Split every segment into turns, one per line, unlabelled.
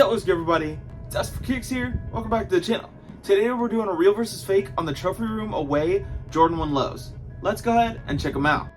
What's good, everybody? Dust for Kicks here. Welcome back to the channel. Today we're doing a real versus fake on the Trophy Room away Jordan 1 lows. Let's go ahead and check them out.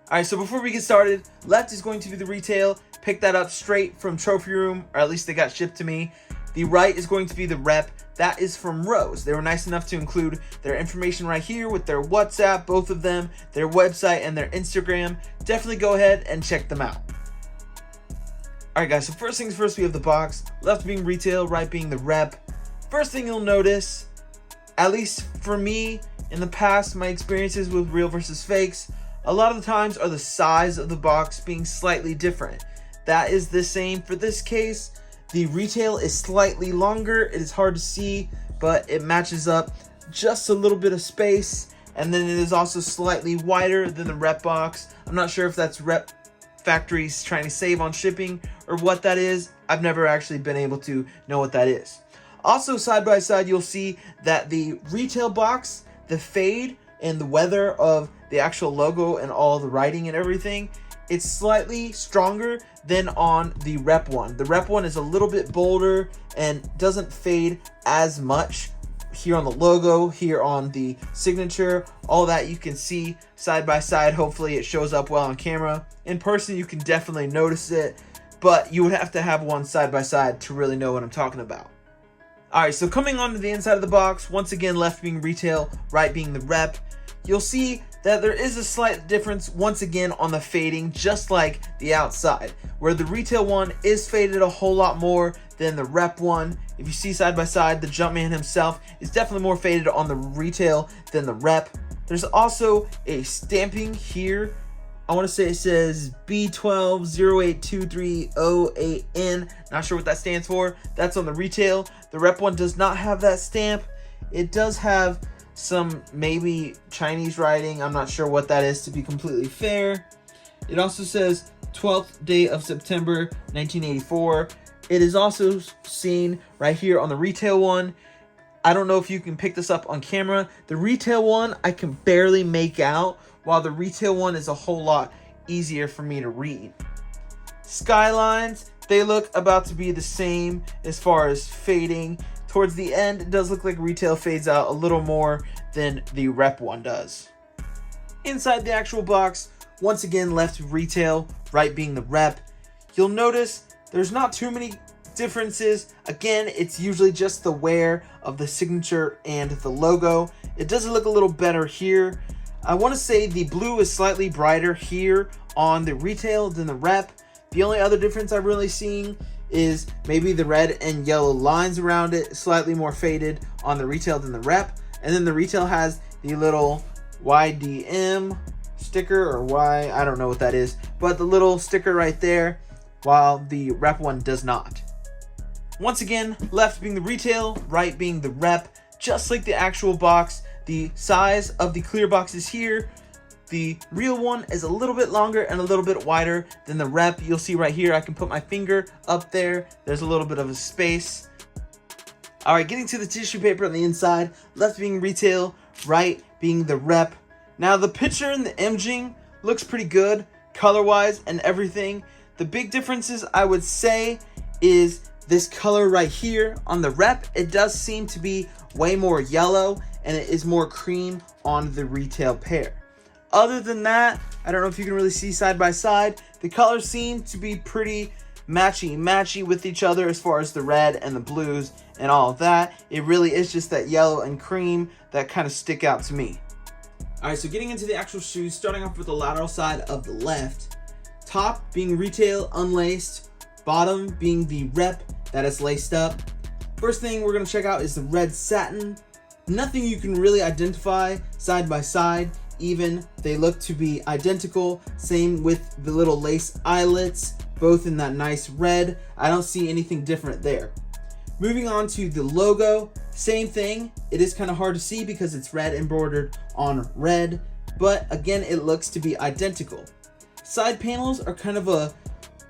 Alright, so before we get started, left is going to be the retail. Pick that up straight from Trophy Room, or at least they got shipped to me. The right is going to be the rep. That is from Rose. They were nice enough to include their information right here with their WhatsApp, both of them, their website, and their Instagram. Definitely go ahead and check them out. Alright guys, so first things first, we have the box. Left being retail, right being the rep. First thing you'll notice, at least for me, in the past, my experiences with real versus fakes, a lot of the times are the size of the box being slightly different. That is the same for this case. The retail is slightly longer. It is hard to see, but it matches up just a little bit of space. And then it is also slightly wider than the rep box. I'm not sure if that's rep factories trying to save on shipping or what that is. I've never actually been able to know what that is. Also, side by side, you'll see that the retail box, the fade and the weather of the actual logo and all the writing and everything, it's slightly stronger than on the rep one. The rep one is a little bit bolder and doesn't fade as much here on the logo, here on the signature, all that you can see side by side. Hopefully it shows up well on camera. In person, you can definitely notice it, but you would have to have one side by side to really know what I'm talking about. Alright, so coming onto the inside of the box, once again, left being retail, right being the rep, you'll see that there is a slight difference once again on the fading, just like the outside, where the retail one is faded a whole lot more than the rep one. If you see side by side, the Jumpman himself is definitely more faded on the retail than the rep. There's also a stamping here. I want to say it says B12082308N. Not sure what that stands for. That's on the retail. The rep one does not have that stamp. It does have some maybe Chinese writing. I'm not sure what that is, to be completely fair. It also says 12th day of September 1984. It is also seen right here on the retail one. I don't know if you can pick this up on camera. The retail one I can barely make out, while the retail one is a whole lot easier for me to read. Skylines, they look about to be the same as far as fading. Towards the end, it does look like retail fades out a little more than the rep one does. Inside the actual box, once again, left retail, right being the rep. You'll notice there's not too many differences. Again, it's usually just the wear of the signature and the logo. It does look a little better here. I want to say the blue is slightly brighter here on the retail than the rep. The only other difference I'm really seeing is maybe the red and yellow lines around it, slightly more faded on the retail than the rep. And then the retail has the little YDM sticker, or Y, I don't know what that is, but the little sticker right there, while the rep one does not. Once again, left being the retail, right being the rep, just like the actual box. The size of the clear box is here. The real one is a little bit longer and a little bit wider than the rep. You'll see right here, I can put my finger up there. There's a little bit of a space. All right, getting to the tissue paper on the inside, left being retail, right being the rep. Now the picture and the imaging looks pretty good, color-wise and everything. The big differences I would say is this color right here. On the rep, it does seem to be way more yellow, and it is more cream on the retail pair. Other than that, I don't know if you can really see side by side, the colors seem to be pretty matchy with each other as far as the red and the blues and all of that. It really is just that yellow and cream that kind of stick out to me. Alright, so getting into the actual shoes, starting off with the lateral side of the left. Top being retail unlaced, bottom being the rep that is laced up. First thing we're going to check out is the red satin. Nothing you can really identify side by side, even they look to be identical. Same with the little lace eyelets, both in that nice red. I don't see anything different there. Moving on to the logo, same thing. It is kind of hard to see because it's red embroidered on red, but again, it looks to be identical. Side panels are kind of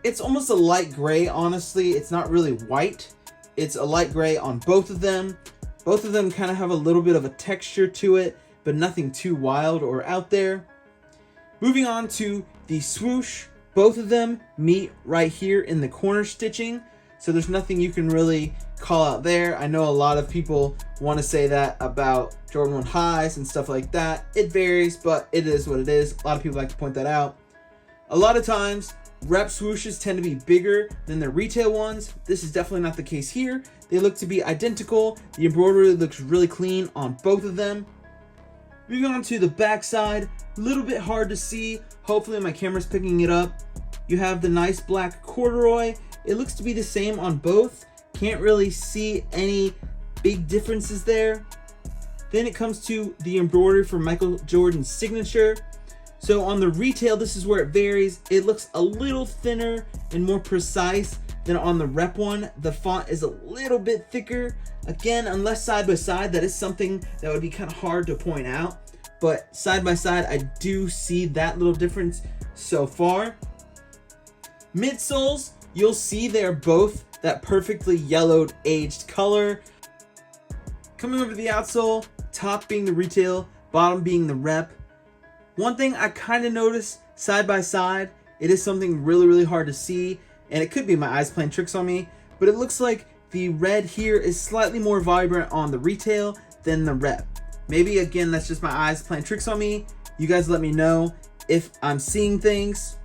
it's almost a light gray, honestly. It's not really white. It's a light gray on both of them. Both of them kind of have a little bit of a texture to it, but nothing too wild or out there. Moving on to the swoosh, both of them meet right here in the corner stitching, so there's nothing you can really call out there. I know a lot of people want to say that about Jordan 1 highs and stuff like that. It varies, but it is what it is. A lot of people like to point that out. A lot of times, rep swooshes tend to be bigger than the retail ones. This is definitely not the case here. They look to be identical. The embroidery looks really clean on both of them. Moving on to the back side, a little bit hard to see. Hopefully my camera's picking it up. You have the nice black corduroy. It looks to be the same on both. Can't really see any big differences there. Then it comes to the embroidery for Michael Jordan's signature. So on the retail, this is where it varies. It looks a little thinner and more precise than on the rep one. The font is a little bit thicker. Again, unless side by side, that is something that would be kind of hard to point out. But side by side, I do see that little difference so far. Midsoles, you'll see they're both that perfectly yellowed aged color. Coming over to the outsole, top being the retail, bottom being the rep. One thing I kind of noticed side by side, it is something really hard to see, and it could be my eyes playing tricks on me, but it looks like the red here is slightly more vibrant on the retail than the rep. Maybe again, that's just my eyes playing tricks on me. You guys let me know if I'm seeing things.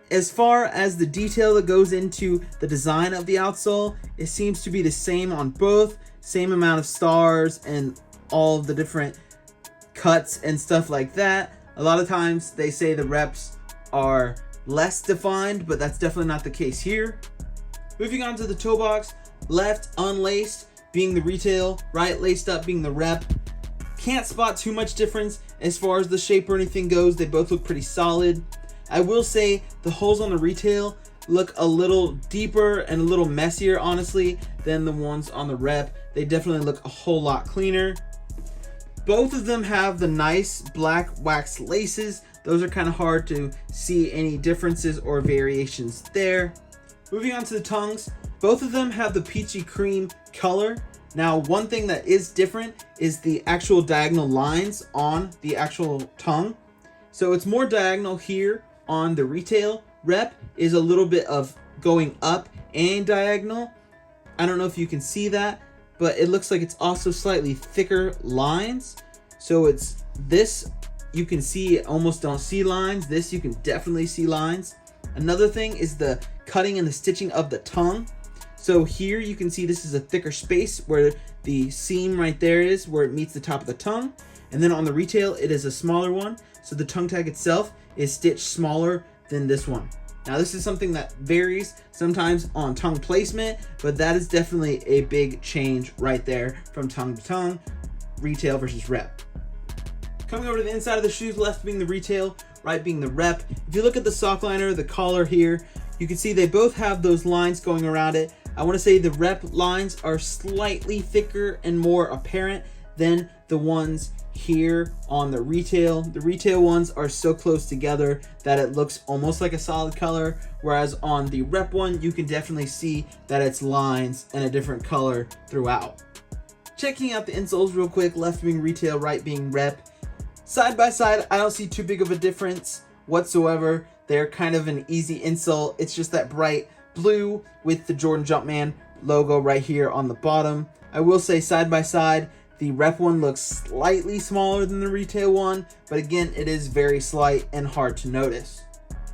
As far as the detail that goes into the design of the outsole, it seems to be the same on both, same amount of stars and all of the different cuts and stuff like that. A lot of times they say the reps are less defined, but that's definitely not the case here. Moving on to the toe box, left unlaced being the retail, right laced up being the rep. Can't spot too much difference as far as the shape or anything goes. They both look pretty solid. I will say the holes on the retail look a little deeper and a little messier, honestly, than the ones on the rep. They definitely look a whole lot cleaner. Both of them have the nice black wax laces. Those are kind of hard to see any differences or variations there. Moving on to the tongues, both of them have the peachy cream color. Now, one thing that is different is the actual diagonal lines on the actual tongue. So it's more diagonal here on the retail. Rep is a little bit of going up and diagonal. I don't know if you can see that, but it looks like it's also slightly thicker lines. So it's this, you can see, almost don't see lines. This, you can definitely see lines. Another thing is the cutting and the stitching of the tongue. So here you can see this is a thicker space where the seam right there is where it meets the top of the tongue. And then on the retail, it is a smaller one. So the tongue tag itself is stitched smaller than this one. Now this is something that varies sometimes on tongue placement, but that is definitely a big change right there from tongue to tongue, retail versus rep. Coming over to the inside of the shoes, left being the retail, right being the rep. If you look at the sock liner, the collar here, you can see they both have those lines going around it. I want to say the rep lines are slightly thicker and more apparent than the ones here on the retail. The retail ones are so close together that it looks almost like a solid color, whereas on the rep one, you can definitely see that it's lines and a different color throughout. Checking out the insoles real quick, left being retail, right being rep. Side by side, I don't see too big of a difference whatsoever. They're kind of an easy insole. It's just that bright blue with the Jordan Jumpman logo right here on the bottom. I will say side by side, the rep one looks slightly smaller than the retail one, but again, it is very slight and hard to notice.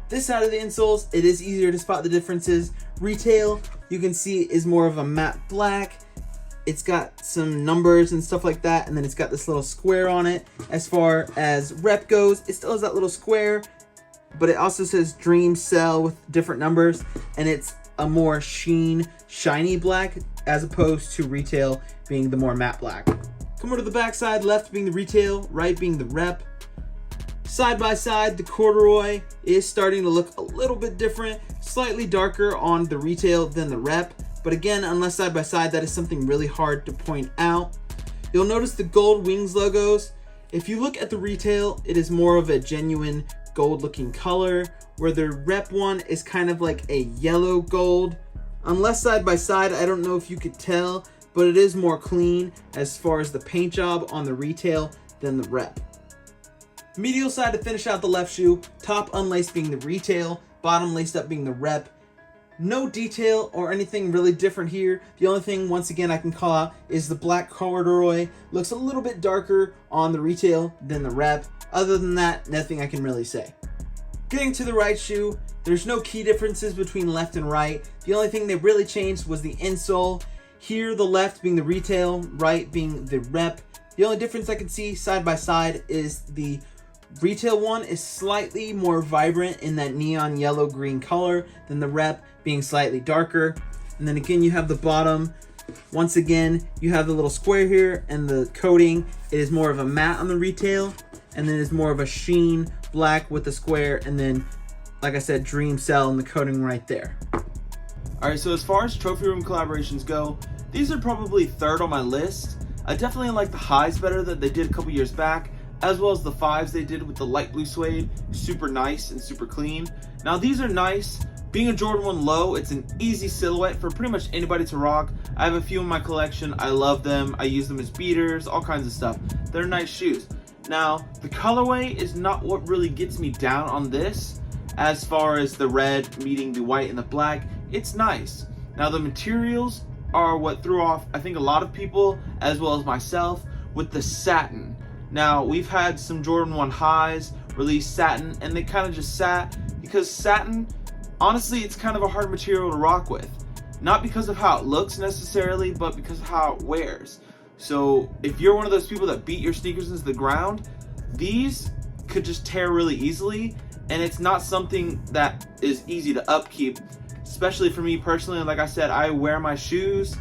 This side of the insoles, it is easier to spot the differences. Retail, you can see, is more of a matte black. It's got some numbers and stuff like that, and then it's got this little square on it. As far as rep goes, it still has that little square. but it also says Dream Cell with different numbers, and it's a more shiny black as opposed to retail being the more matte black. Come over to the back side, left being the retail, right being the rep. Side by side, the corduroy is starting to look a little bit different, slightly darker on the retail than the rep. But again, unless side by side, that is something really hard to point out. You'll notice the gold wings logos. If you look at the retail, it is more of a genuine gold looking color, where the rep one is kind of like a yellow gold. Unless side by side, I don't know if you could tell, but it is more clean as far as the paint job on the retail than the rep. Medial side to finish out the left shoe, top unlaced being the retail, bottom laced up being the rep. No detail or anything really different here. The only thing, once again, I can call out is the black corduroy looks a little bit darker on the retail than the rep. Other than that, nothing I can really say. Getting to the right shoe, there's no key differences between left and right. The only thing they really changed was the insole. Here, the left being the retail, right being the rep. The only difference I can see side by side is the retail one is slightly more vibrant in that neon yellow green color than the rep being slightly darker. And then again, you have the bottom. Once again, you have the little square here, and the coating, it is more of a matte on the retail, and then it's more of a sheen black with the square, and then, like I said, Dream Cell and the coating right there. All right, so as far as trophy room collaborations go, these are probably third on my list. I definitely like the highs better that they did a couple years back, as well as the fives they did with the light blue suede. Super nice and super clean. Now these are nice. Being a Jordan 1 low, it's an easy silhouette for pretty much anybody to rock. I have a few in my collection. I love them. I use them as beaters, all kinds of stuff. They're nice shoes. Now, the colorway is not what really gets me down on this. As far as the red meeting the white and the black, it's nice. Now the materials are what threw off, I think, a lot of people, as well as myself, with the satin. Now, we've had some Jordan 1 highs release satin, and they kind of just sat, because satin, honestly, it's kind of a hard material to rock with. Not because of how it looks necessarily, but because of how it wears. So if you're one of those people that beat your sneakers into the ground, these could just tear really easily, and it's not something that is easy to upkeep, especially for me personally. Like I said, I wear my shoes,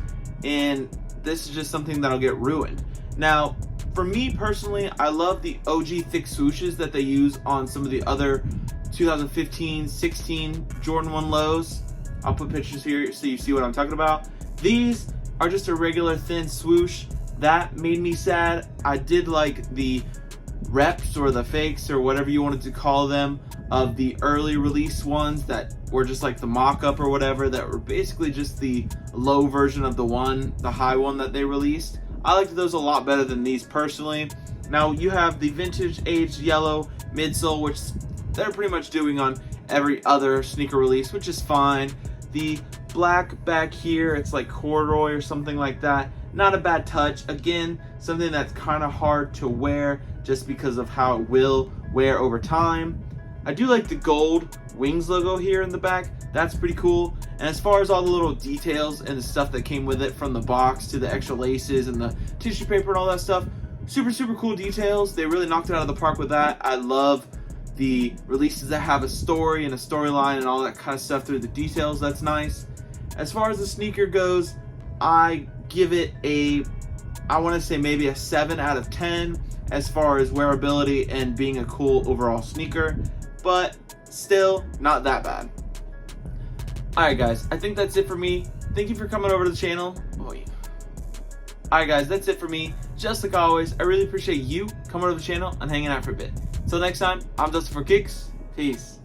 and this is just something that'll get ruined. Now, for me personally, I love the OG thick swooshes that they use on some of the other 2015-16 Jordan 1 lows. I'll put pictures here so you see what I'm talking about. These are just a regular thin swoosh. That made me sad. I did like the reps or the fakes or whatever you wanted to call them of the early release ones that were just like the mock-up or whatever, that were basically just the low version of the high one that they released. I liked those a lot better than these personally. Now you have the vintage aged yellow midsole, which they're pretty much doing on every other sneaker release, which is fine. The black back here, it's like corduroy or something like that. Not a bad touch. Again, something that's kind of hard to wear just because of how it will wear over time. I do like the gold wings logo here in the back. That's pretty cool. And as far as all the little details and the stuff that came with it, from the box to the extra laces and the tissue paper and all that stuff, super cool details. They really knocked it out of the park with that. I love the releases that have a story and a storyline and all that kind of stuff through the details. That's nice. As far as the sneaker goes, I give it I want to say maybe a 7 out of 10 as far as wearability and being a cool overall sneaker, but still not that bad. Alright guys, I think that's it for me. Thank you for coming over to the channel. Alright guys, that's it for me. Just like always, I really appreciate you coming over to the channel and hanging out for a bit. Till next time, I'm Dustin for Kicks. Peace.